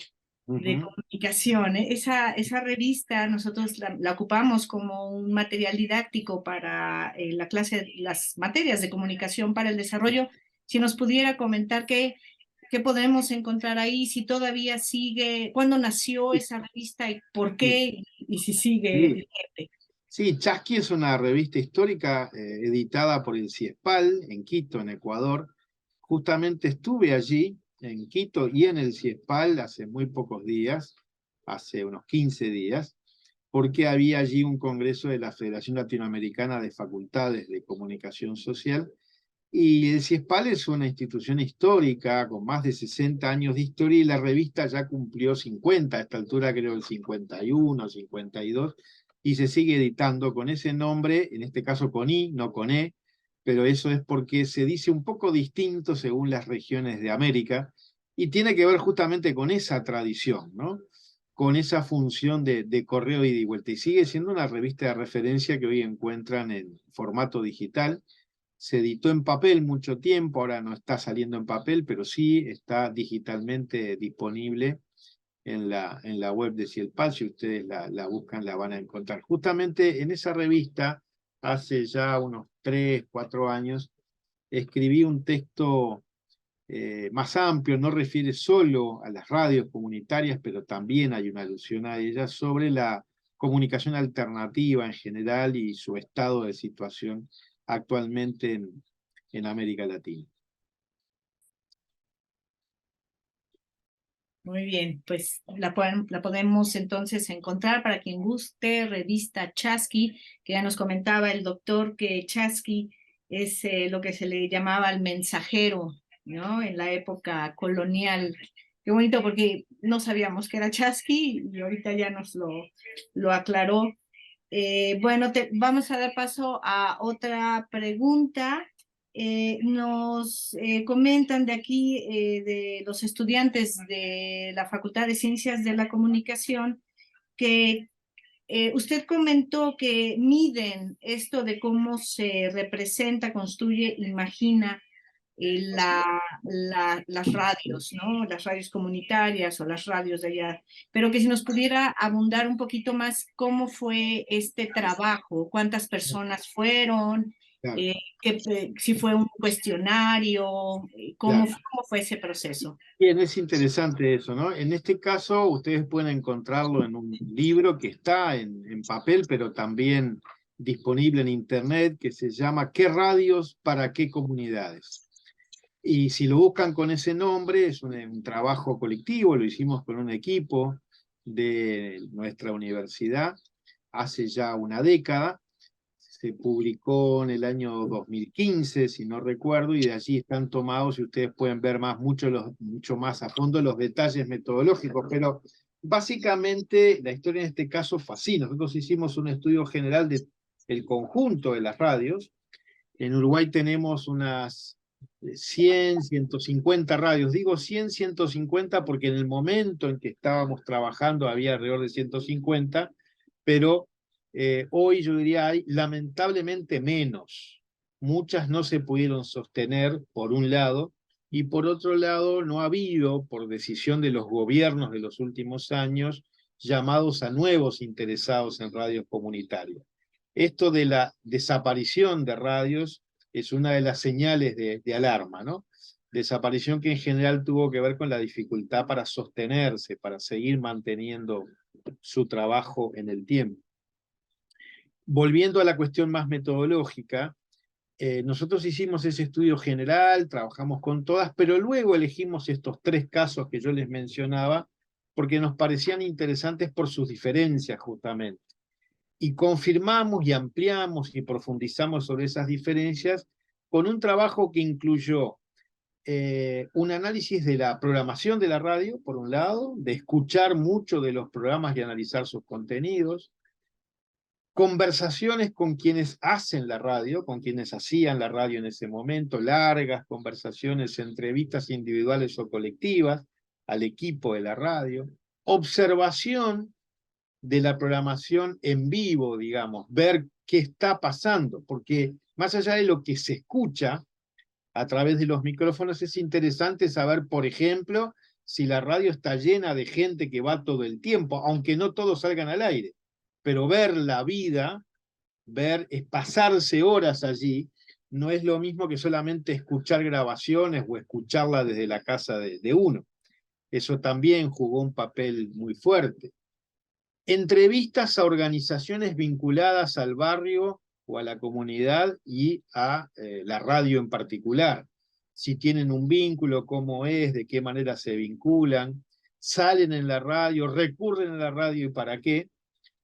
A: de comunicación. Esa revista nosotros la ocupamos como un material didáctico para la clase, las materias de comunicación para el desarrollo. Si nos pudiera comentar qué podemos encontrar ahí, si todavía sigue, cuándo nació esa revista y por qué, y si sigue vigente.
D: Sí, Chasqui es una revista histórica editada por el CIESPAL en Quito, en Ecuador. Justamente estuve allí en Quito y en el CIESPAL hace muy pocos días, hace unos 15 días, porque había allí un congreso de la Federación Latinoamericana de Facultades de Comunicación Social, y el CIESPAL es una institución histórica con más de 60 años de historia, y la revista ya cumplió 50, a esta altura creo el 51, 52, y se sigue editando con ese nombre, en este caso con I, no con E, pero eso es porque se dice un poco distinto según las regiones de América, y tiene que ver justamente con esa tradición, ¿no? Con esa función de correo ida y vuelta, y sigue siendo una revista de referencia que hoy encuentran en formato digital. Se editó en papel mucho tiempo, ahora no está saliendo en papel, pero sí está digitalmente disponible en la web de CIESPAL. Si ustedes la buscan, la van a encontrar. Justamente en esa revista, hace ya unos 3, 4 años, escribí un texto más amplio, no refiere solo a las radios comunitarias, pero también hay una alusión a ellas, sobre la comunicación alternativa en general y su estado de situación actualmente en América Latina.
A: Muy bien, pues la podemos entonces encontrar para quien guste, revista Chasqui, que ya nos comentaba el doctor que Chasqui es lo que se le llamaba el mensajero, ¿no? En la época colonial. Qué bonito, porque no sabíamos que era Chasqui y ahorita ya nos lo aclaró. Bueno, vamos a dar paso a otra pregunta. Nos comentan de aquí, de los estudiantes de la Facultad de Ciencias de la Comunicación, que usted comentó que miden esto de cómo se representa, construye, imagina las radios, ¿no? Las radios comunitarias o las radios de allá, pero que si nos pudiera abundar un poquito más cómo fue este trabajo, cuántas personas fueron,
D: Claro,
A: si fue un cuestionario,
D: claro.
A: cómo fue ese proceso.
D: Bien, es interesante eso, ¿no? En este caso, ustedes pueden encontrarlo en un libro que está en papel, pero también disponible en internet, que se llama ¿Qué radios para qué comunidades? Y si lo buscan con ese nombre, es un trabajo colectivo, lo hicimos con un equipo de nuestra universidad hace ya una década. Se publicó en el año 2015, si no recuerdo, y de allí están tomados, y ustedes pueden ver mucho más a fondo los detalles metodológicos, pero básicamente la historia en este caso fue así. Nosotros hicimos un estudio general del conjunto de las radios. En Uruguay tenemos unas 100, 150 radios. Digo 100, 150 porque en el momento en que estábamos trabajando había alrededor de 150, pero hoy yo diría hay lamentablemente menos. Muchas no se pudieron sostener, por un lado, y por otro lado no ha habido, por decisión de los gobiernos de los últimos años, llamados a nuevos interesados en radios comunitarias. Esto de la desaparición de radios es una de las señales de alarma, ¿no? Desaparición que en general tuvo que ver con la dificultad para sostenerse, para seguir manteniendo su trabajo en el tiempo. Volviendo a la cuestión más metodológica, nosotros hicimos ese estudio general, trabajamos con todas, pero luego elegimos estos 3 casos que yo les mencionaba porque nos parecían interesantes por sus diferencias justamente. Y confirmamos y ampliamos y profundizamos sobre esas diferencias con un trabajo que incluyó un análisis de la programación de la radio, por un lado, de escuchar mucho de los programas y analizar sus contenidos, conversaciones con quienes hacen la radio, con quienes hacían la radio en ese momento, largas conversaciones, entrevistas individuales o colectivas al equipo de la radio, observación de la programación en vivo, digamos, ver qué está pasando, porque más allá de lo que se escucha a través de los micrófonos, es interesante saber, por ejemplo, si la radio está llena de gente que va todo el tiempo, aunque no todos salgan al aire, pero ver la vida, pasarse horas allí, no es lo mismo que solamente escuchar grabaciones o escucharla desde la casa de uno. Eso también jugó un papel muy fuerte. Entrevistas a organizaciones vinculadas al barrio o a la comunidad y a la radio en particular. Si tienen un vínculo, cómo es, de qué manera se vinculan, salen en la radio, recurren a la radio y para qué.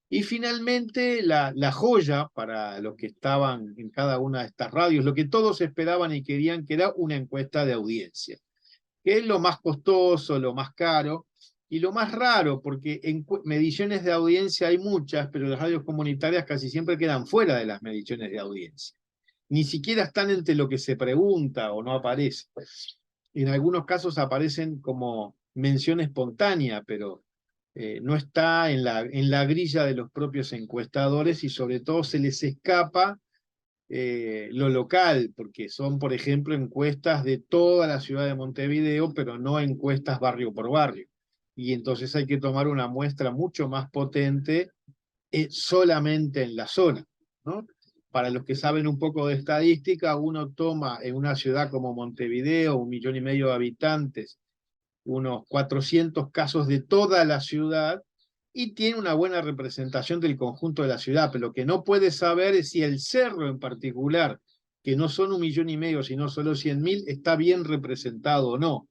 D: Y finalmente la joya para los que estaban en cada una de estas radios, lo que todos esperaban y querían, que era una encuesta de audiencia, que es lo más costoso, lo más caro, y lo más raro, porque en mediciones de audiencia hay muchas, pero las radios comunitarias casi siempre quedan fuera de las mediciones de audiencia. Ni siquiera están entre lo que se pregunta o no aparece. En algunos casos aparecen como mención espontánea, pero no está en la grilla de los propios encuestadores y sobre todo se les escapa lo local, porque son, por ejemplo, encuestas de toda la ciudad de Montevideo, pero no encuestas barrio por barrio. Y entonces hay que tomar una muestra mucho más potente solamente en la zona, ¿no? Para los que saben un poco de estadística, uno toma en una ciudad como Montevideo, 1,5 millones de habitantes, unos 400 casos de toda la ciudad, y tiene una buena representación del conjunto de la ciudad, pero lo que no puede saber es si el cerro en particular, que no son 1,5 millones, sino solo 100.000, está bien representado o no.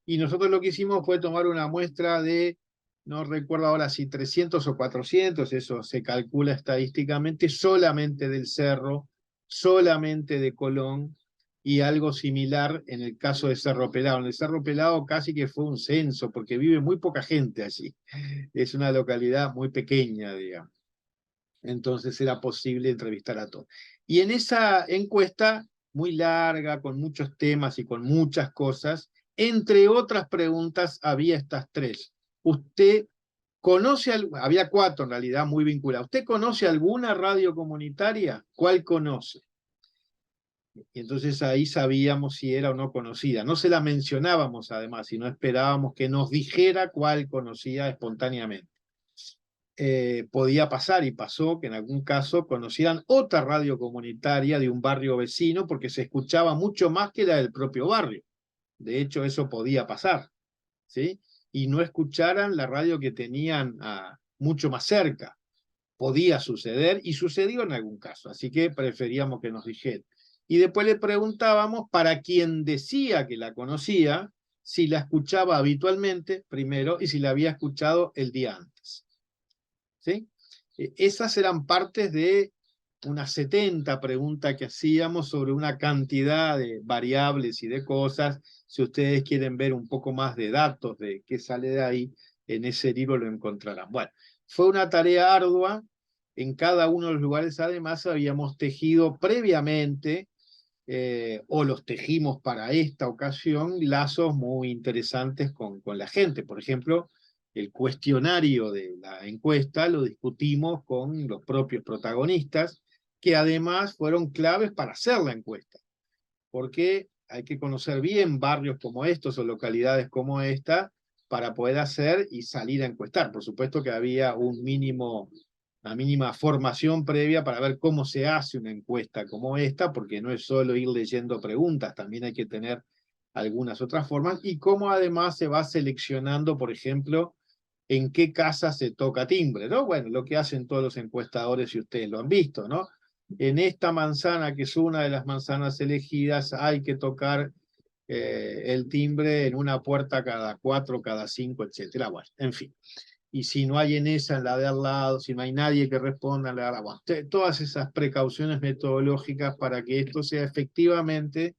D: Y nosotros lo que hicimos fue tomar una muestra de, no recuerdo ahora si 300 o 400, eso se calcula estadísticamente, solamente del cerro, solamente de Colón, y algo similar en el caso de Cerro Pelado. En el Cerro Pelado casi que fue un censo, porque vive muy poca gente allí. Es una localidad muy pequeña, digamos. Entonces era posible entrevistar a todos. Y en esa encuesta, muy larga, con muchos temas y con muchas cosas, entre otras preguntas había estas 3. ¿Usted conoce, había 4 en realidad muy vinculadas? ¿Usted conoce alguna radio comunitaria? ¿Cuál conoce? Y entonces ahí sabíamos si era o no conocida. No se la mencionábamos además, sino esperábamos que nos dijera cuál conocía espontáneamente. Podía pasar, y pasó, que en algún caso conocieran otra radio comunitaria de un barrio vecino, porque se escuchaba mucho más que la del propio barrio. De hecho, eso podía pasar, ¿sí? Y no escucharan la radio que tenían mucho más cerca. Podía suceder, y sucedió en algún caso, así que preferíamos que nos dijera. Y después le preguntábamos para quien decía que la conocía, si la escuchaba habitualmente primero y si la había escuchado el día antes. ¿Sí? Esas eran partes de unas 70 preguntas que hacíamos sobre una cantidad de variables y de cosas. Si ustedes quieren ver un poco más de datos de qué sale de ahí, en ese libro lo encontrarán. Bueno, fue una tarea ardua. En cada uno de los lugares, además, habíamos tejido previamente, o los tejimos para esta ocasión, lazos muy interesantes con la gente. Por ejemplo, el cuestionario de la encuesta lo discutimos con los propios protagonistas, que además fueron claves para hacer la encuesta, porque hay que conocer bien barrios como estos o localidades como esta para poder hacer y salir a encuestar. Por supuesto que había una mínima formación previa para ver cómo se hace una encuesta como esta, porque no es solo ir leyendo preguntas, también hay que tener algunas otras formas, y cómo además se va seleccionando, por ejemplo, en qué casa se toca timbre, ¿no? Bueno, lo que hacen todos los encuestadores, y ustedes lo han visto, ¿no? En esta manzana, que es una de las manzanas elegidas, hay que tocar el timbre en una puerta cada 4, cada 5, etcétera. Bueno, en fin. Y si no hay en esa, en la de al lado, si no hay nadie que responda, en la de al lado. Bueno, todas esas precauciones metodológicas para que esto sea efectivamente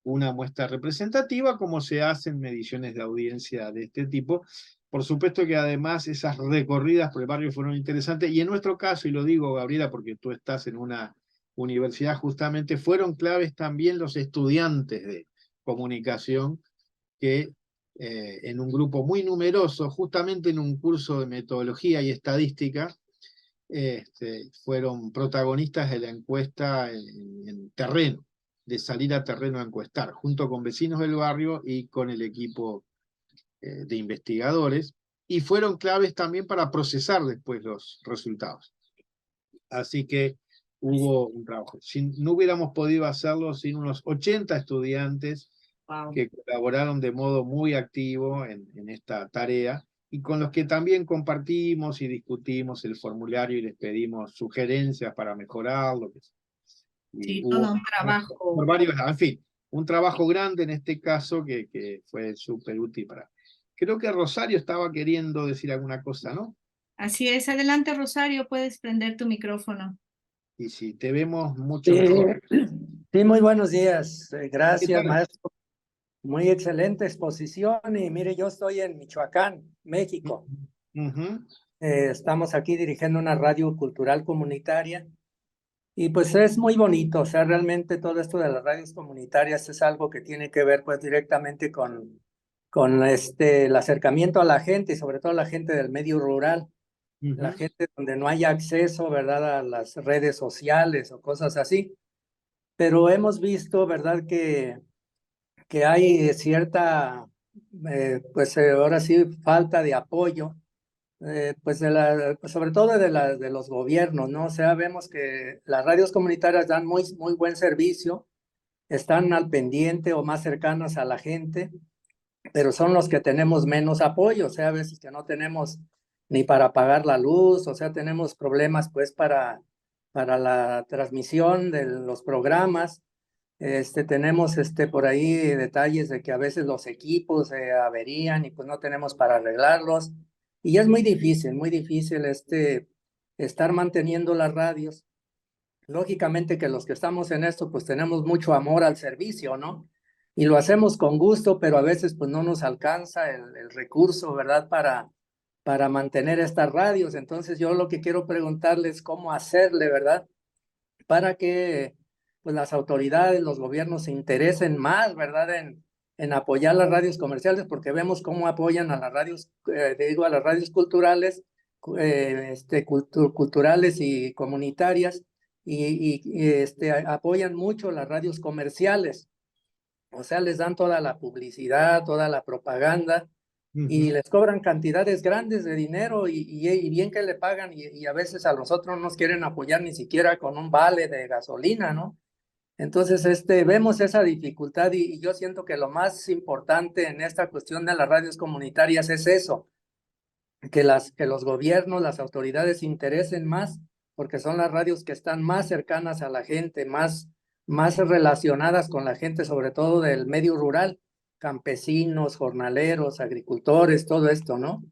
D: una muestra representativa, como se hacen mediciones de audiencia de este tipo. Por supuesto que además esas recorridas por el barrio fueron interesantes, y en nuestro caso, y lo digo, Gabriela, porque tú estás en una universidad justamente, fueron claves también los estudiantes de comunicación, que en un grupo muy numeroso, justamente en un curso de metodología y estadística, fueron protagonistas de la encuesta en terreno, de salir a terreno a encuestar, junto con vecinos del barrio y con el equipo de investigadores, y fueron claves también para procesar después los resultados. Así que hubo un trabajo. No hubiéramos podido hacerlo sin unos 80 estudiantes que colaboraron de modo muy activo en esta tarea, y con los que también compartimos y discutimos el formulario y les pedimos sugerencias para mejorarlo.
A: Sí, todo un trabajo.
D: Por varios, en fin, un trabajo grande en este caso que fue súper útil para... Creo que Rosario estaba queriendo decir alguna cosa, ¿no?
A: Así es. Adelante, Rosario, puedes prender tu micrófono.
D: Y si te vemos mucho mejor.
E: Sí, muy buenos días. Gracias,
D: tal?
E: maestro. Muy excelente exposición. Y mire, yo estoy en Michoacán, México. Estamos aquí dirigiendo una radio cultural comunitaria. Y pues es muy bonito. O sea, realmente todo esto de las radios comunitarias es algo que tiene que ver pues directamente con el acercamiento a la gente, y sobre todo a la gente del medio rural. La gente donde no haya acceso, ¿verdad?, a las redes sociales o cosas así. Pero hemos visto, ¿verdad?, que hay cierta, pues ahora sí, falta de apoyo, pues sobre todo de los gobiernos, ¿no? O sea, vemos que las radios comunitarias dan muy buen servicio, están al pendiente o más cercanas a la gente, pero son los que tenemos menos apoyo. O sea, a veces que no tenemos ni para pagar la luz, o sea, tenemos problemas pues para la transmisión de los programas. Tenemos por ahí detalles de que a veces los equipos se averían y pues no tenemos para arreglarlos. Y es muy difícil estar manteniendo las radios. Lógicamente que los que estamos en esto pues tenemos mucho amor al servicio, ¿no? Y lo hacemos con gusto, pero a veces pues no nos alcanza el recurso, ¿verdad?, para mantener estas radios. Entonces yo lo que quiero preguntarles es cómo hacerle, ¿verdad?, para que pues las autoridades, los gobiernos se interesen más, ¿verdad?, en apoyar las radios comerciales, porque vemos cómo apoyan a las radios, a las radios culturales, culturales y comunitarias, apoyan mucho las radios comerciales. O sea, les dan toda la publicidad, toda la propaganda, y les cobran cantidades grandes de dinero y bien que le pagan, y a veces a nosotros no nos quieren apoyar ni siquiera con un vale de gasolina, ¿no? Entonces, vemos esa dificultad y yo siento que lo más importante en esta cuestión de las radios comunitarias es eso, que los gobiernos, las autoridades se interesen más, porque son las radios que están más cercanas a la gente, más relacionadas con la gente, sobre todo del medio rural, campesinos, jornaleros, agricultores, todo esto, ¿no?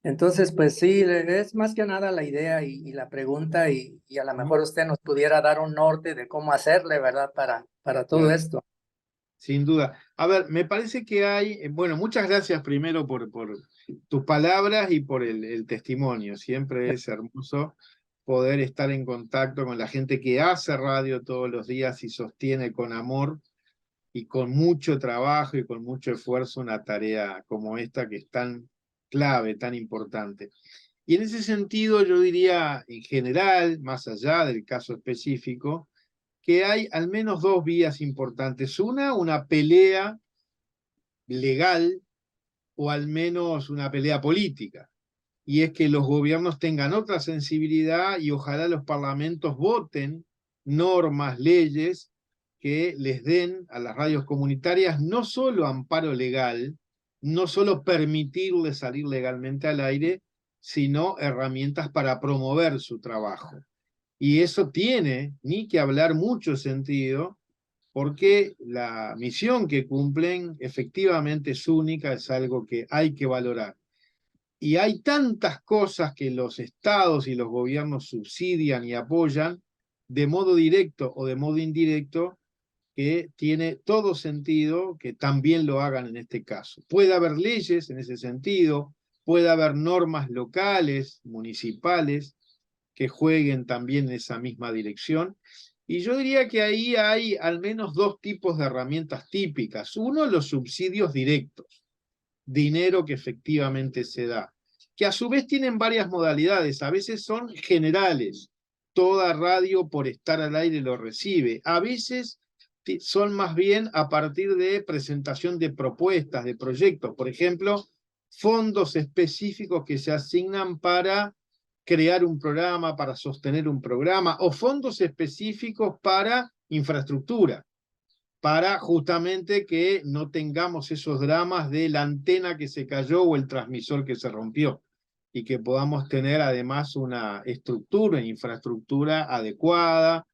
E: Entonces, pues sí, es más que nada la idea y la pregunta, y a lo mejor usted nos pudiera dar un norte de cómo hacerle, ¿verdad? Para todo esto.
D: Sin duda. A ver, me parece que hay, bueno, muchas gracias primero por tus palabras y por el testimonio. Siempre es hermoso poder estar en contacto con la gente que hace radio todos los días y sostiene con amor y con mucho trabajo y con mucho esfuerzo una tarea como esta que es tan clave, tan importante. Y en ese sentido yo diría en general, más allá del caso específico, que hay al menos dos vías importantes. Una pelea legal o al menos una pelea política. Y es que los gobiernos tengan otra sensibilidad y ojalá los parlamentos voten normas, leyes que les den a las radios comunitarias no solo amparo legal, no solo permitirles salir legalmente al aire, sino herramientas para promover su trabajo. Y eso tiene, ni que hablar, mucho sentido, porque la misión que cumplen efectivamente es única, es algo que hay que valorar. Y hay tantas cosas que los estados y los gobiernos subsidian y apoyan, de modo directo o de modo indirecto, que tiene todo sentido que también lo hagan en este caso. Puede haber leyes en ese sentido, puede haber normas locales, municipales, que jueguen también en esa misma dirección. Y yo diría que ahí hay al menos dos tipos de herramientas típicas. Uno, los subsidios directos, dinero que efectivamente se da, que a su vez tienen varias modalidades, a veces son generales, toda radio por estar al aire lo recibe, a veces son más bien a partir de presentación de propuestas, de proyectos, por ejemplo, fondos específicos que se asignan para crear un programa, para sostener un programa, o fondos específicos para infraestructura, para justamente que no tengamos esos dramas de la antena que se cayó o el transmisor que se rompió, y que podamos tener además una estructura, infraestructura adecuada,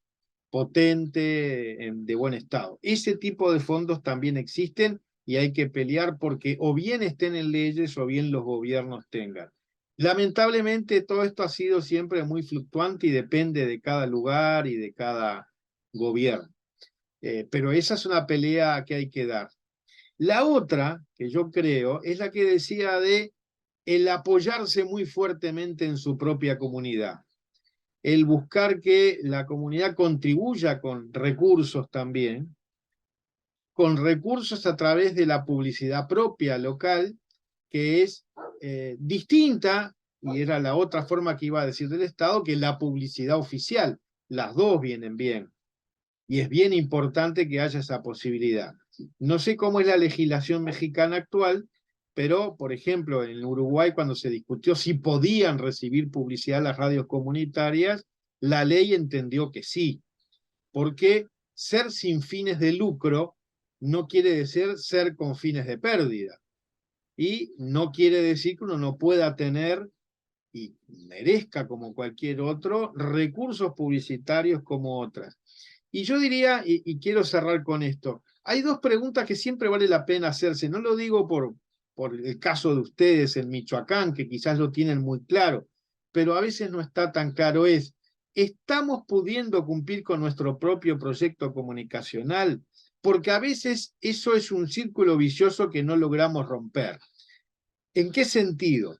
D: potente, de buen estado. Ese tipo de fondos también existen y hay que pelear porque o bien estén en leyes o bien los gobiernos tengan. Lamentablemente todo esto ha sido siempre muy fluctuante y depende de cada lugar y de cada gobierno. Pero esa es una pelea que hay que dar. La otra, que yo creo, es la que decía de el apoyarse muy fuertemente en su propia comunidad. El buscar que la comunidad contribuya con recursos también, con recursos a través de la publicidad propia local, que es distinta, y era la otra forma que iba a decir del Estado, que la publicidad oficial. Las dos vienen bien. Y es bien importante que haya esa posibilidad. No sé cómo es la legislación mexicana actual, pero, por ejemplo, en Uruguay, cuando se discutió si podían recibir publicidad las radios comunitarias, la ley entendió que sí, porque ser sin fines de lucro no quiere decir ser con fines de pérdida. Y no quiere decir que uno no pueda tener y merezca, como cualquier otro, recursos publicitarios como otras. Y yo diría, y quiero cerrar con esto, hay dos preguntas que siempre vale la pena hacerse. No lo digo por el caso de ustedes en Michoacán, que quizás lo tienen muy claro, pero a veces no está tan claro. ¿Estamos pudiendo cumplir con nuestro propio proyecto comunicacional? Porque a veces eso es un círculo vicioso que no logramos romper. ¿En qué sentido?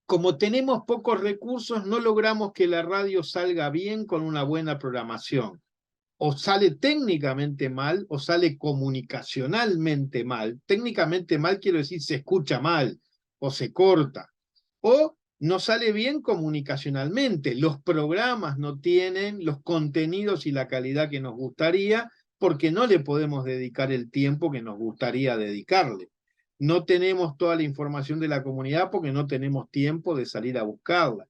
D: Como tenemos pocos recursos, no logramos que la radio salga bien con una buena programación. O sale técnicamente mal, o sale comunicacionalmente mal. Técnicamente mal quiero decir se escucha mal, o se corta. O no sale bien comunicacionalmente. Los programas no tienen los contenidos y la calidad que nos gustaría, porque no le podemos dedicar el tiempo que nos gustaría dedicarle. No tenemos toda la información de la comunidad porque no tenemos tiempo de salir a buscarla.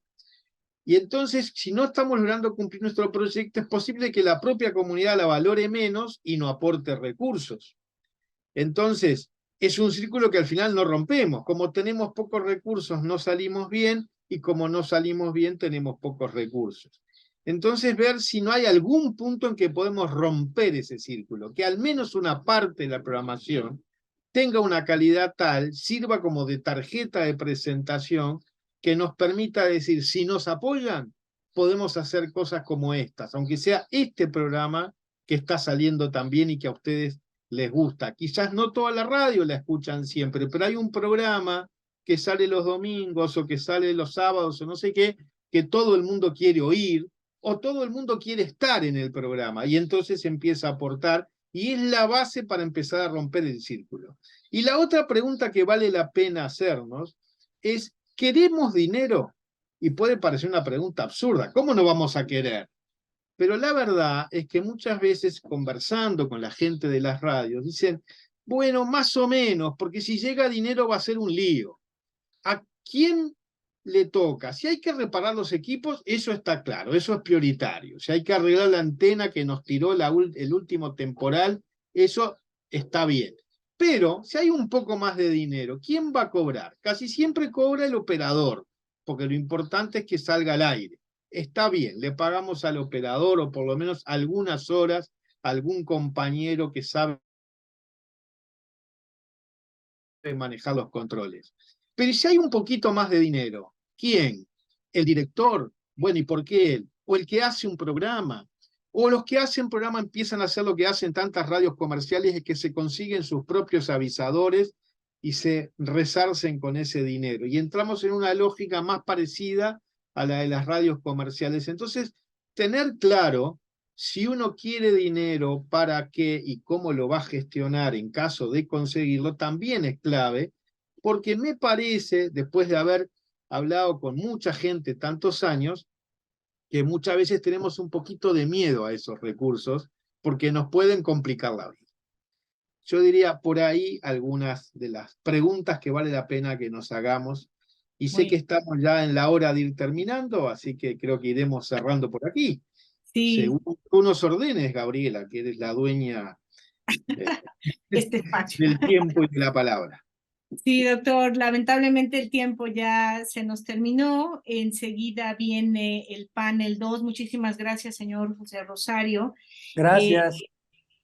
D: Y entonces, si no estamos logrando cumplir nuestro proyecto, es posible que la propia comunidad la valore menos y no aporte recursos. Entonces, es un círculo que al final no rompemos. Como tenemos pocos recursos, no salimos bien, y como no salimos bien, tenemos pocos recursos. Entonces, ver si no hay algún punto en que podemos romper ese círculo, que al menos una parte de la programación tenga una calidad tal, sirva como de tarjeta de presentación, que nos permita decir, si nos apoyan, podemos hacer cosas como estas, aunque sea este programa que está saliendo tan bien y que a ustedes les gusta. Quizás no toda la radio la escuchan siempre, pero hay un programa que sale los domingos o que sale los sábados o no sé qué, que todo el mundo quiere oír, o todo el mundo quiere estar en el programa, y entonces empieza a aportar, y es la base para empezar a romper el círculo. Y la otra pregunta que vale la pena hacernos es, ¿queremos dinero? Y puede parecer una pregunta absurda, ¿cómo no vamos a querer? Pero la verdad es que muchas veces, conversando con la gente de las radios, dicen, bueno, más o menos, porque si llega dinero va a ser un lío. ¿A quién le toca? Si hay que reparar los equipos, eso está claro, eso es prioritario. Si hay que arreglar la antena que nos tiró el último temporal, eso está bien. Pero si hay un poco más de dinero, ¿quién va a cobrar? Casi siempre cobra el operador, porque lo importante es que salga al aire. Está bien, le pagamos al operador, o por lo menos algunas horas a algún compañero que sabe manejar los controles. Pero si hay un poquito más de dinero, ¿quién? ¿El director? Bueno, ¿y por qué él? ¿O el que hace un programa? ¿O los que hacen programa empiezan a hacer lo que hacen tantas radios comerciales, es que se consiguen sus propios avisadores y se resarcen con ese dinero? Y entramos en una lógica más parecida a la de las radios comerciales. Entonces, tener claro si uno quiere dinero, para qué y cómo lo va a gestionar en caso de conseguirlo, también es clave, porque me parece, después de haber hablado con mucha gente tantos años, que muchas veces tenemos un poquito de miedo a esos recursos, porque nos pueden complicar la vida. Yo diría por ahí algunas de las preguntas que vale la pena que nos hagamos, y sé que estamos ya en la hora de ir terminando, así que creo que iremos cerrando por aquí.
A: Sí,
D: Según unos órdenes, Gabriela, que eres la dueña
A: este espacio.
D: del tiempo y de la palabra.
A: Sí, doctor, lamentablemente el tiempo ya se nos terminó. Enseguida viene el panel 2. Muchísimas gracias, señor José Rosario.
E: Gracias.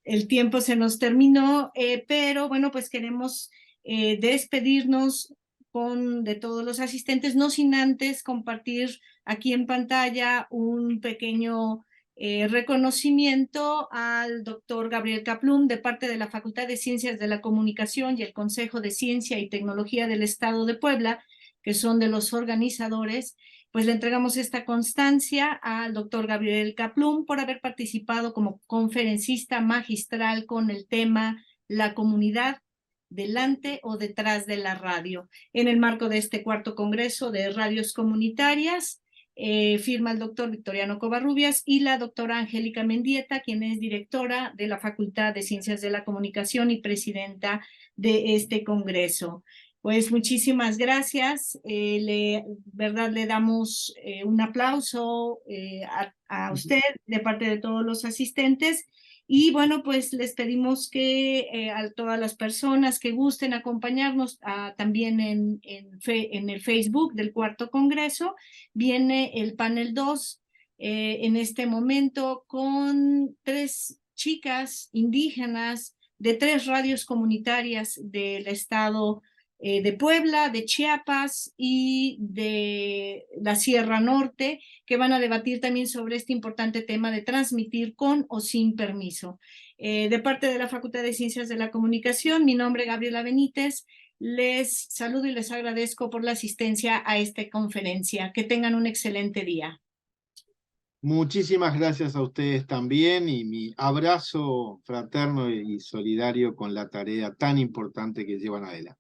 A: El tiempo se nos terminó, pero bueno, pues queremos despedirnos de todos los asistentes, no sin antes compartir aquí en pantalla un pequeño reconocimiento al doctor Gabriel Kaplum de parte de la Facultad de Ciencias de la Comunicación y el Consejo de Ciencia y Tecnología del Estado de Puebla, que son de los organizadores. Pues le entregamos esta constancia al doctor Gabriel Kaplum por haber participado como conferencista magistral con el tema La comunidad delante o detrás de la radio, en el marco de este cuarto congreso de radios comunitarias. Firma el doctor Victoriano Covarrubias y la doctora Angélica Mendieta, quien es directora de la Facultad de Ciencias de la Comunicación y presidenta de este congreso. Pues muchísimas gracias, le damos un aplauso a usted de parte de todos los asistentes, y bueno, pues les pedimos que a todas las personas que gusten acompañarnos también en el Facebook del Cuarto Congreso, viene el panel 2 en este momento con 3 chicas indígenas de 3 radios comunitarias del estado de Puebla, de Chiapas y de la Sierra Norte, que van a debatir también sobre este importante tema de transmitir con o sin permiso. De parte de la Facultad de Ciencias de la Comunicación, mi nombre es Gabriela Benítez, les saludo y les agradezco por la asistencia a esta conferencia. Que tengan un excelente día.
D: Muchísimas gracias a ustedes también, y mi abrazo fraterno y solidario con la tarea tan importante que llevan adelante.